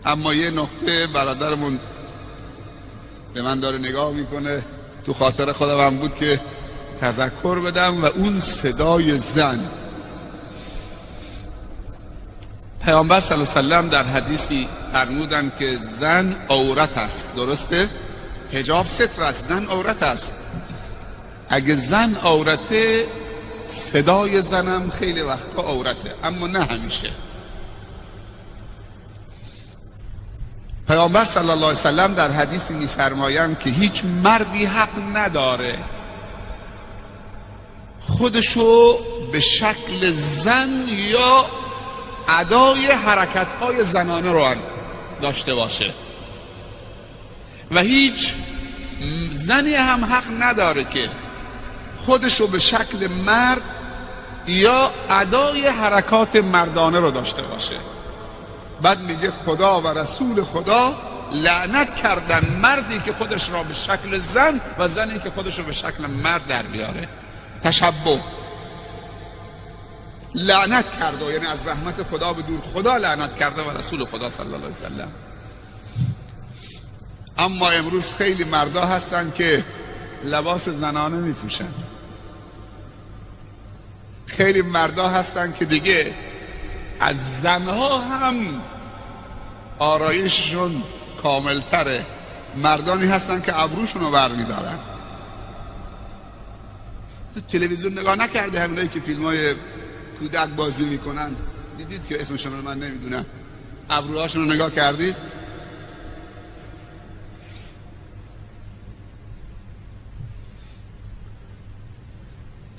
اما یه نقطه برادرمون به من داره نگاه میکنه، تو خاطر خودم هم بود که تذکر بدم، و اون صدای زن. پیامبر صلی الله علیه و سلم در حدیثی فرمودن که زن عورت است. درسته؟ حجاب ستر است، زن عورت است. اگه زن عورته، صدای زنم خیلی وقتا عورته، اما نه همیشه. پیامبر صلی الله علیه و سلم در حدیثی می‌فرمایند که هیچ مردی حق نداره خودشو به شکل زن یا ادای حرکت‌های زنانه رو داشته باشه، و هیچ زنی هم حق نداره که خودشو به شکل مرد یا ادای حرکات مردانه رو داشته باشه. بعد میگه خدا و رسول خدا لعنت کردن مردی که خودش را به شکل زن و زنی که خودش رو به شکل مرد در بیاره. تشبه لعنت کرده، یعنی از رحمت خدا به دور. خدا لعنت کرده و رسول خدا صلی الله علیه وسلم. اما امروز خیلی مردا هستن که لباس زنانه میپوشن، خیلی مردا هستن که دیگه از زنها هم آرایششون کاملتره. مردانی هستن که ابروشون رو برمیدارن. تو تلویزیون نگاه نکرده همینایی که فیلمای کودک بازی میکنن؟ دیدید که اسمشون رو من نمیدونم، ابروهاشون رو نگاه کردید؟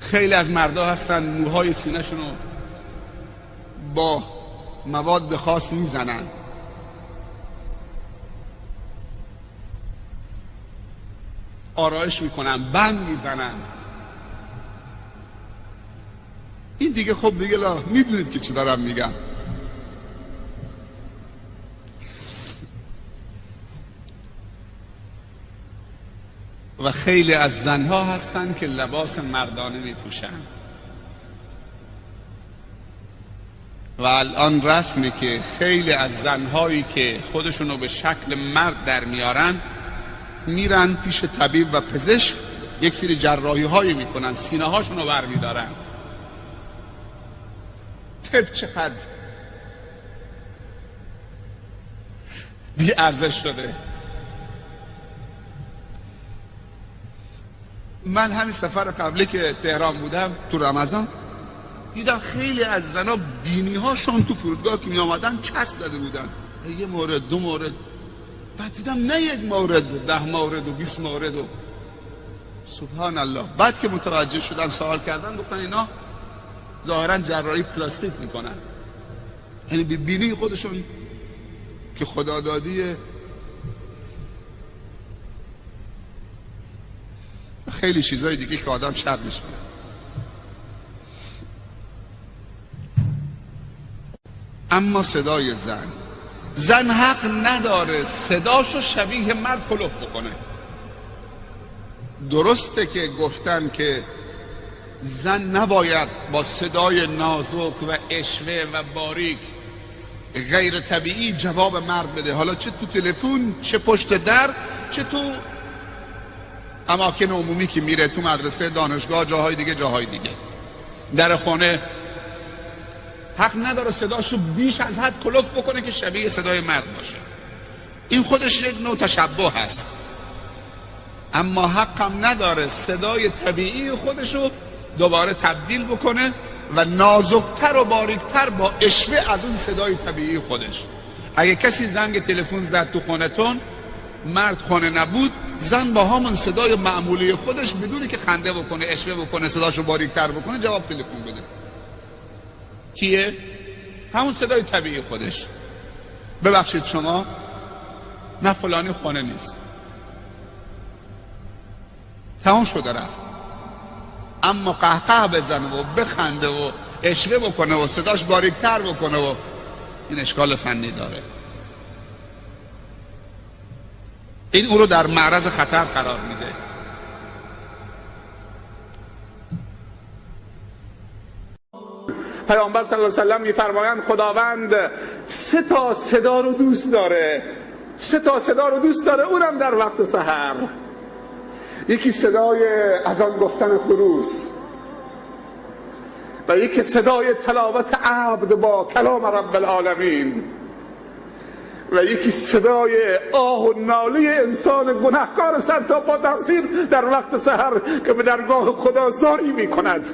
خیلی از مردا هستن موهای سینه‌شون رو با مواد خاص میزنن. آرایش میکنن، بند میزنن. این دیگه خب دیگه میدونید که چی دارم میگم. و خیلی از زنها هستن که لباس مردانه میپوشن. و الان رسمه که خیلی از زنهایی که خودشونو به شکل مرد در میارن میرن پیش طبیب و پزشک، یک سری جراحی هایی میکنن، سینه هاشونو بر میدارن. طب چقدر بی ارزش شده. من همین سفر قبلی که تهران بودم تو رمضان دیدم خیلی از زنا بینی هاشون تو فرودگاه که می آمدن کسب داده بودن، یه مورد، دو مورد. بعد دیدم نه یک مورد، 10 مورد و 20 مورد و سبحان الله. بعد که متوجه شدم سوال کردم، گفتن اینا ظاهرا جراحی پلاستیک میکنن، یعنی به بینی خودشون که خدا دادیه. خیلی چیزای دیگه که آدم شرمش میاد. اما صدای زن حق نداره صداشو شبیه مرد کلوف بکنه. درسته که گفتن که زن نباید با صدای نازک و اشوه و باریک غیر طبیعی جواب مرد بده، حالا چه تو تلفن، چه پشت در، چه تو اماکن عمومی که میره، تو مدرسه، دانشگاه، جاهای دیگه. در خانه حق نداره صداشو بیش از حد کلوف بکنه که شبیه صدای مرد باشه. این خودش یک نوع تشبه هست. اما حق هم نداره صدای طبیعی خودشو دوباره تبدیل بکنه و نازکتر و باریکتر با اشوه از اون صدای طبیعی خودش. اگه کسی زنگ تلفن زد تو خونتون، مرد خونه نبود، زن با همون صدای معمولی خودش بدون که خنده بکنه، اشوه بکنه، صداشو باریکتر بکنه، جواب تلفن بده. کیه؟ همون صدای طبیعی خودش. ببخشید شما، نه فلانی خونه نیست، تمام شده رفت. اما قهقه بزنه و بخنده و اشوه بکنه و صداش باریکتر بکنه و این اشکال فنی داره. این او رو در معرض خطر قرار میده. پیامبر صلی الله علیه و سلم میفرمایند خداوند 3 تا صدا رو دوست داره، 3 تا صدا رو دوست داره، اونم در وقت سحر. یکی صدای اذان گفتن خروس و یکی صدای تلاوت عبد با کلام رب العالمین و یکی صدای آه و ناله انسان گناهکار سر تا پا تقصیر در وقت سحر که به درگاه خدا زاری می کند.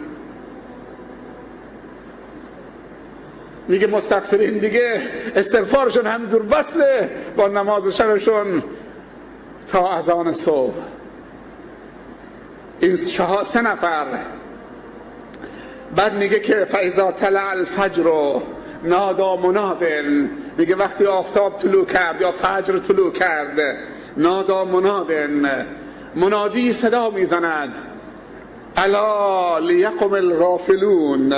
میگه مستغفرین دیگه استغفارشون همینجور وصله با نماز شبشون تا اذان صبح. این 3 نفر. بعد میگه که فاذا طلع الفجر نادا منادن، میگه وقتی آفتاب طلوع کرد یا فجر طلوع کرد، نادا منادن، منادی صدا میزند الا لیقم الغافلون،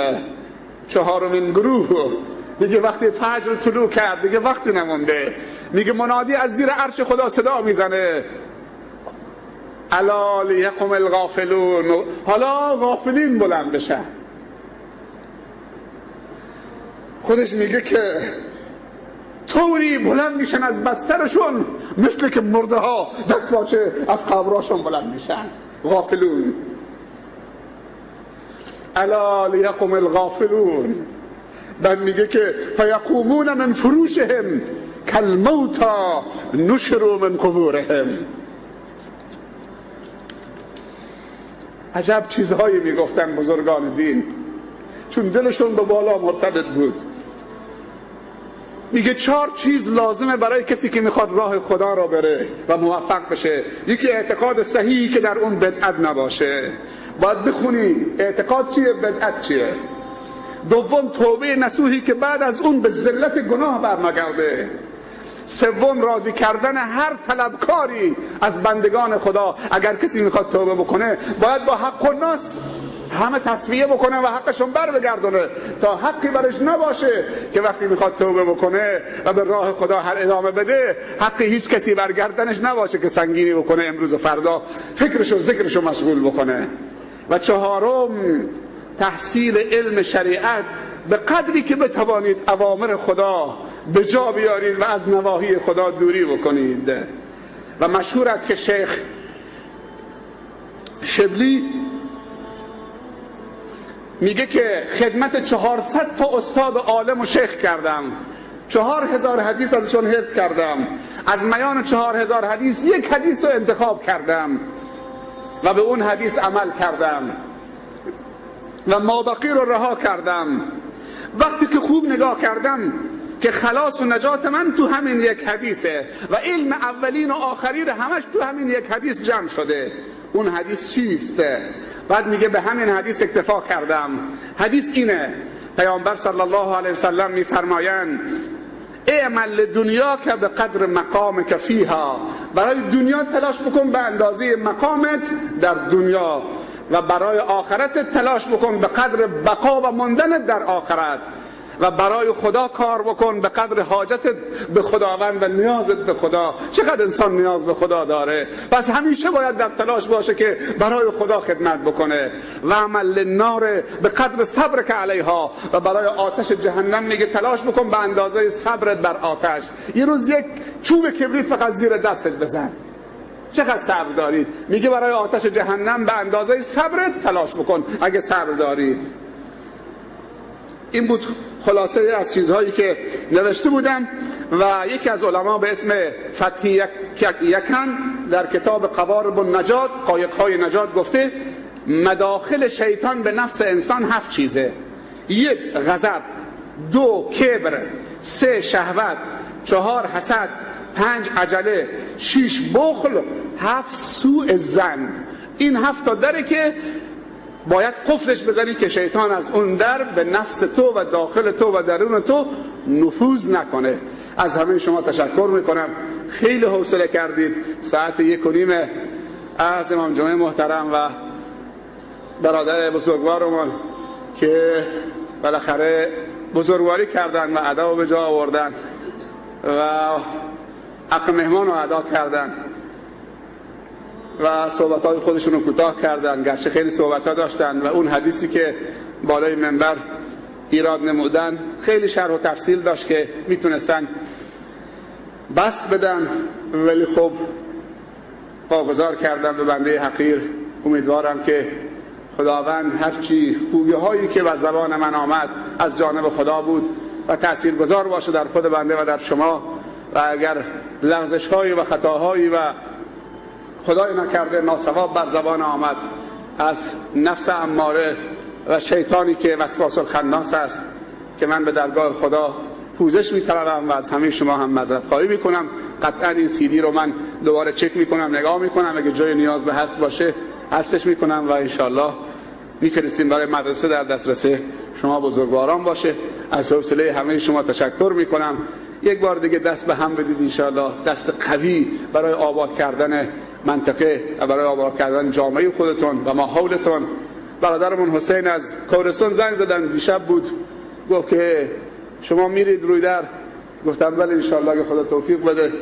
4مین گروه. میگه وقتی فجر طلوع کرد دیگه وقتی نمونده، میگه منادی از زیر عرش خدا صدا میزنه الا لیقم الغافلون، حالا غافلین بلند بشن. خودش میگه که طوری بلند میشن از بسترشون مثل که مرده ها دست باچه از قبراشون بلند میشن. غافلون الا لیقم الغافلون. بعد میگه که فیقومون من فروشهم کالموتی نشروا من قبورهم. عجب چیزهایی میگفتن بزرگان دین، چون دلشون به بالا مرتبط بود. میگه 4 چیز لازمه برای کسی که میخواد راه خدا را بره و موفق بشه. یکی اعتقاد صحیحی که در اون بدعت نباشه. باید بخونی اعتقاد چیه، بدعت چیه. دوم توبه نصوحی که بعد از اون به ذلت گناه برنگرده. سوم راضی کردن هر طلبکاری از بندگان خدا. اگر کسی میخواد توبه بکنه باید با حق الناس همه تصفیه بکنه و حقشون بر بگردونه تا حقی برش نباشه که وقتی میخواد توبه بکنه و به راه خدا هر ادامه بده حقی هیچ کسی برگردنش نباشه که سنگینی بکنه امروز و فردا فکرشو ذکرشو مشغول بکنه. و 4م تحصیل علم شریعت به قدری که بتوانید اوامر خدا به جا بیارید و از نواهی خدا دوری بکنید. و مشهور است که شیخ شبلی میگه که خدمت 400 تا استاد عالم و شیخ کردم، 4000 حدیث ازشون حفظ کردم، از میان 4000 حدیث 1 حدیث رو انتخاب کردم و به اون حدیث عمل کردم و مابقی رو رها کردم. وقتی که خوب نگاه کردم که خلاص و نجات من تو همین 1 حدیثه و علم اولین و آخرین همش تو همین 1 حدیث جمع شده. اون حدیث چیست؟ بعد میگه به همین حدیث اکتفا کردم. حدیث اینه، پیامبر صلی الله علیه وسلم میفرمایند اعمل دنیا که به قدر مقامک فیها، برای دنیا تلاش بکن به اندازه مقامت در دنیا و برای آخرت تلاش بکن به قدر بقا و ماندنت در آخرت و برای خدا کار بکن به قدر حاجتت به خداوند و نیازت به خدا. چقدر انسان نیاز به خدا داره، پس همیشه باید در تلاش باشه که برای خدا خدمت بکنه. و عمل النار به قدر صبر که علیها، و برای آتش جهنم میگه تلاش بکن به اندازه صبرت بر آتش. یه روز 1 چوب کبریت فقط زیر دستت بزن، چقدر صبر دارید؟ میگه برای آتش جهنم به اندازه صبرت تلاش بکن اگه صبر دارید. این بود خلاصه از چیزهایی که نوشته بودم. و یکی از علما به اسم فتحی یکن در کتاب قوارب النجات، قایق‌های نجات، گفته مداخل شیطان به نفس انسان 7 چیزه: 1 غضب، 2 کبر، 3 شهوت، 4 حسد، 5 عجله، 6 بخل، 7 سوء ظن. این 7 تا دره که باید قفلش بزنی که شیطان از اون در به نفس تو و داخل تو و درون تو نفوذ نکنه. از همه شما تشکر میکنم، خیلی حوصله کردید. ساعت 1:30 از امام جمعه محترم و برادر بزرگوارمون که بالاخره بزرگواری کردن و ادب به جا آوردن و حق مهمان رو ادا کردن و صحبت‌های خودشون رو کوتاه کردن، گرچه خیلی صحبت‌ها داشتن. و اون حدیثی که بالای منبر ایراد نمودن، خیلی شرح و تفصیل داشت که میتونستن بسط بدن، ولی خب واگذار کردم به بنده حقیر. امیدوارم که خداوند هرچی خوبی هایی که به زبان من آمد از جانب خدا بود و تاثیرگذار باشه در خود بنده و در شما، و اگر لغزش هایی و خطاهایی و خدای نکرده ناصواب بر زبان آمد از نفس اماره و شیطانی که وسواس الخناس است، که من به درگاه خدا پوزش می‌طلبم و از همه شما هم معذرت خواهی میکنم. قطعا این CD رو من دوباره چک میکنم، نگاه میکنم، اگه جای نیاز به حذف باشه حذفش میکنم و انشالله میفرستیم برای مدرسه در دسترس شما بزرگواران باشه. از حوصله همه شما تشکر میکنم. یک بار دیگه دست به هم بدید انشالله، دست قوی برای آباد کردن منطقه و برای آباد کردن جامعه خودتون و ماحولتون. برادرمون حسین از کورستان زنگ زدن، دیشب بود، گفت که شما میرید روی در؟ گفتم بله انشالله اگه خدا توفیق بده.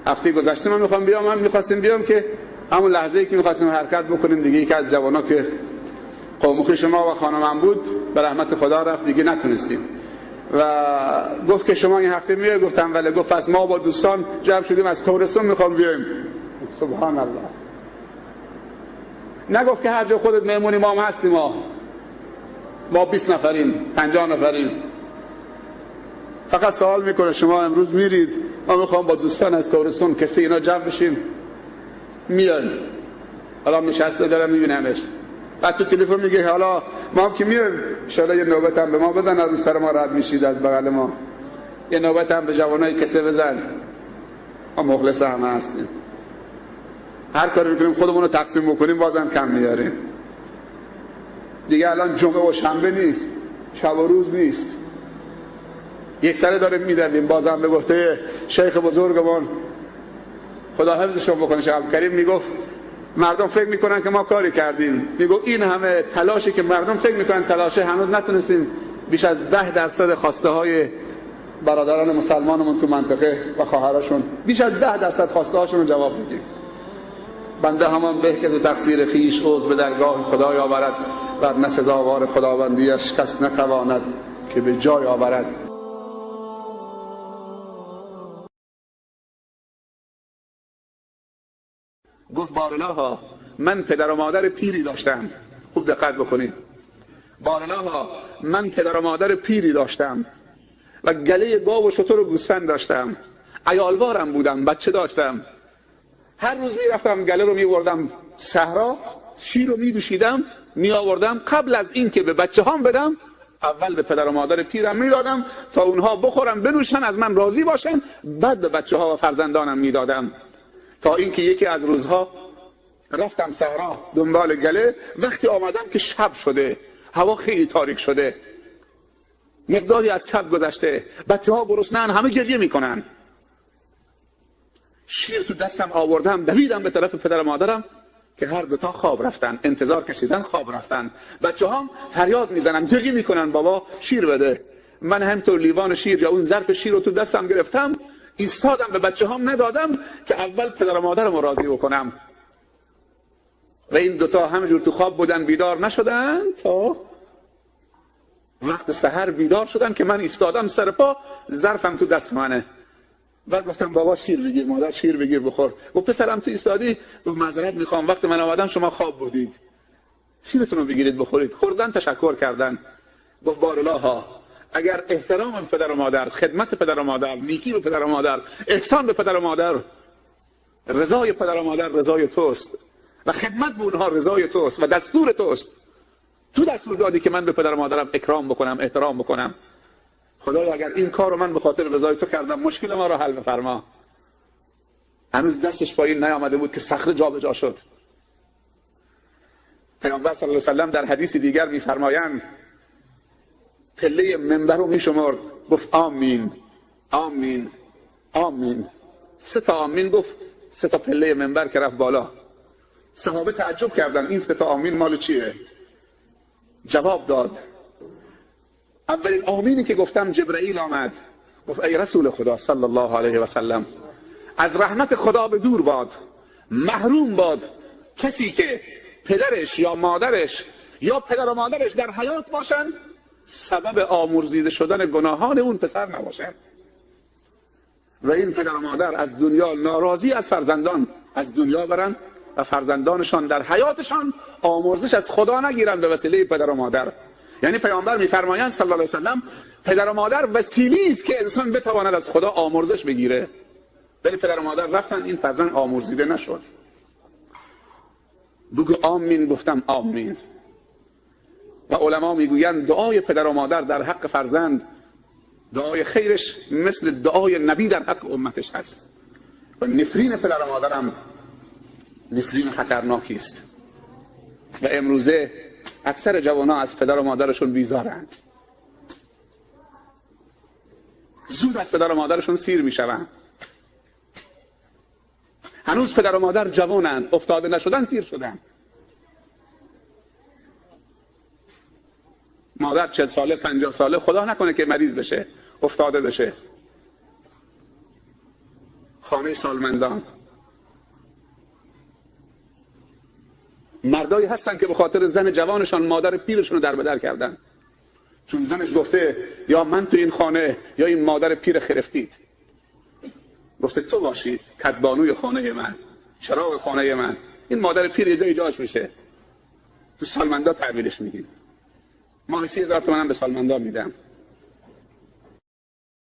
هفته گذشته من میخوام بیام، من میخواستیم بیام که همون لحظه‌ای که میخواستیم حرکت بکنیم دیگه یکی از جوانا که قومخی شما و خانمم بود به رحمت خدا رفت، دیگه نتونستیم. و گفت که شما این هفته میای؟ گفتم بله. گفت پس ما با دوستان جمع شدیم از کورستان میخوام بیایم. سبحان الله. نگفت که هر جا خودت مهمونی، ما هم هستیم، ما 20 نفریم 50 نفریم. فقط سوال میکنه شما امروز میرید؟ ما میخوام با دوستان از کورستان کسی اینا جمع بشیم. میان حالا نشسته دارم میبینمش، بعد تو تلفن میگه حالا ما هم که میایم ان شاء الله یه نوبت هم به ما بزن، از سر ما رد میشید از بغل ما، یه نوبت هم به جوانای کسه بزن. ما مخلص همه هستیم، هر کاری میکنیم خودمون رو تقسیم بکنیم بازم کم میاریم. دیگه الان جمعه و شنبه نیست، شب و روز نیست، یک سره داریم میدویم. بازم به گفته شیخ بزرگمون خدا حفظشون بکنه شیخ عبدالکریم میگفت مردم فکر میکنن که ما کاری کردیم. میگو این همه تلاشی که مردم فکر میکنن تلاشه، هنوز نتونستیم بیش از 10% خواسته های برادران مسلمانمون تو منطقه و خواهراشون، بیش از 10% خواسته هاشون رو جواب میدیم. بنده همان به که ز تقصیر خویش عذر به درگاه خدای آورد، ورنه سزاوار خداوندیش کس نتواند که به جای آورد. گفت بارالها من پدر و مادر پیری داشتم. خوب دقت بکنید. بارالها من پدر و مادر پیری داشتم و گله گاو و شتر و گوسفند داشتم. عیالوارم بودم، بچه داشتم. هر روز میرفتم گله رو میوردم صحرا، شیر رو میدوشیدم میآوردم. قبل از این که به بچه هام بدم اول به پدر و مادر پیرم میدادم تا اونها بخورن بنوشن از من راضی باشن، بعد به بچه ها و فرزندانم میدادم. تا اینکه یکی از روزها رفتم صحرا دنبال گله. وقتی آمدم که شب شده، هوا خیلی تاریک شده، مقداری از شب گذشته، بچه ها گرسنه‌اند، همه گریه میکنن. شیر تو دستم آوردم، دویدم به طرف پدر و مادرم که هر دوتا خواب رفتن، انتظار کشیدن خواب رفتن. بچه ها فریاد میزنن، گریه میکنن بابا شیر بده. من همطور لیوان شیر یا اون ظرف شیر رو تو دستم گرفتم، ایستادم به بچه هام ندادم که اول پدر و مادرم رو راضی بکنم. و این دوتا همجور تو خواب بودن، بیدار نشدن تا وقت سحر بیدار شدن که من ایستادم سر پا، ظرفم تو دست منه. بعد گفتم بابا شیر بگیر، مادر شیر بگیر بخور. و پسرم تو ایستادی؟ گفت معذرت میخوام، وقت من آمدم شما خواب بودید، شیرتون رو بگیرید بخورید. خوردن، تشکر کردن. گفت بارالها اگر احترام پدر و مادر، خدمت پدر و مادر، نیکی به پدر و مادر، احسان به پدر و مادر، رضای پدر و مادر رضای توست و خدمت به اونها رضای توست و دستور توست، تو دستور دادی که من به پدر و مادرم اکرام بکنم، احترام بکنم. خدایا اگر این کار رو من به خاطر رضای تو کردم، مشکل ما رو حل بفرما. هنوز دستش پایین نیامده بود که صخره جابجا شد. پیامبر صلی الله علیه و سلم در حدیث دیگر میفرمایند پله منبر رو میشمرد، گفت آمین آمین آمین. 3 تا آمین گفت، 3 تا پله منبر که رفت بالا. صحابه تعجب کردن این 3 تا آمین مال چیه؟ جواب داد اولین آمینی که گفتم جبرئیل آمد، گفت ای رسول خدا صلی الله علیه و سلم، از رحمت خدا به دور باد، محروم باد کسی که پدرش یا مادرش یا پدر و مادرش در حیات باشن سبب آمرزیده شدن گناهان اون پسر نباشد و این پدر و مادر از دنیا ناراضی از فرزندان از دنیا برن و فرزندانشان در حیاتشان آمرزش از خدا نگیرن به وسیله پدر و مادر. یعنی پیامبر میفرمایند صلی الله علیه و سلم پدر و مادر وسیله‌ای است که انسان بتواند از خدا آمرزش بگیره، ولی پدر و مادر رفتن این فرزند آمرزیده نشد. بگو آمین. گفتم آمین. و علما میگویند دعای پدر و مادر در حق فرزند دعای خیرش مثل دعای نبی در حق امتش هست و نفرین پدر و مادرم نفرین خطرناکی است و امروزه اکثر جوانان از پدر و مادرشون بیزارند، زود از پدر و مادرشون سیر میشوند. هنوز پدر و مادر جوانند، افتاده نشدن سیر شدن. مادر 40 ساله 50 ساله خدا نکنه که مریض بشه افتاده بشه، خانه سالمندان. مردایی هستن که به خاطر زن جوانشان مادر پیرشون رو در بدر کردن، چون زنش گفته یا من تو این خانه یا این مادر پیر خرفتید. گفته تو باشید کدبانوی خانه من، چراغ خانه من. این مادر پیر یه جاش میشه، تو سالمندا تحویلش میدیم. ماهی 30,000 تومان هم به سالمندان میدم.